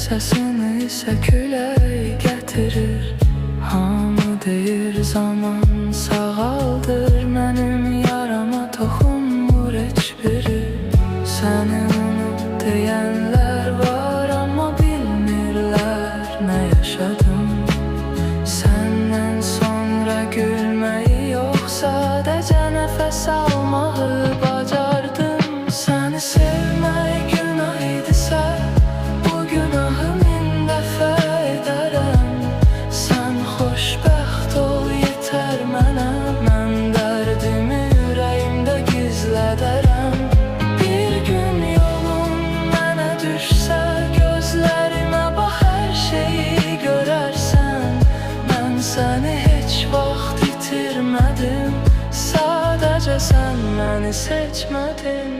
Səsini isə külək gətirir. Hamı deyir zaman sağaldır, mənim yarama toxunmur heç biri. Səni unut deyənlər var, amma bilmirlər nə yaşadım. Səndən sonra gülməyi yox, sadəcə nəfəs almağı bacardım. Səni sevmək günah idisə, səni heç vaxt itirmədim, sadəcə sən məni seçmədin.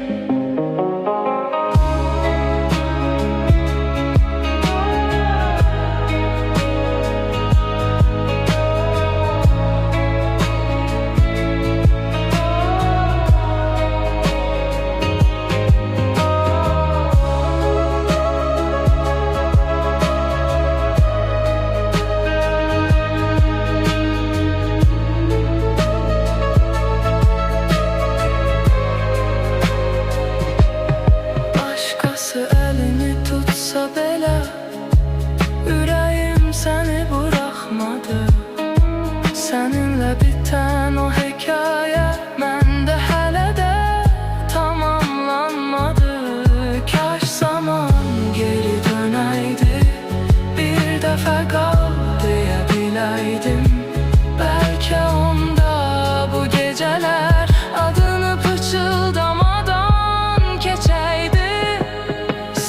Əlini tutsa belə, ürəyim səni buraxmadı. Səninlə bitən o hekayə məndə hələ də tamamlanmadı. Kaş zaman geri dönəydi, bir dəfə qal deyə biləydim. Bəlkə onda bu gecələr adını pıçıldamadan keçəydi.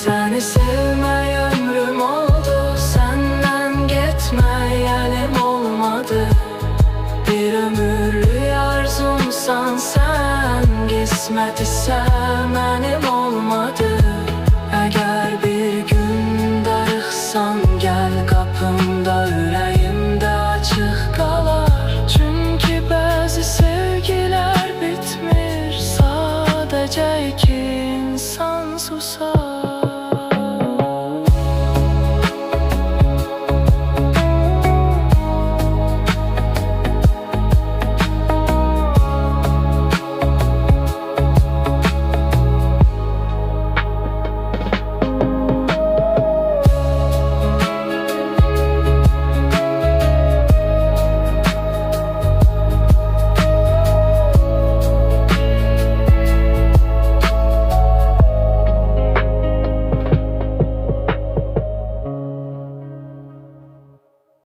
Səni sevmək ömrüm oldu, səndən getmək əlim olmadı. Bir ömürlük arzumsan sən, qismət isə mənim olmadı.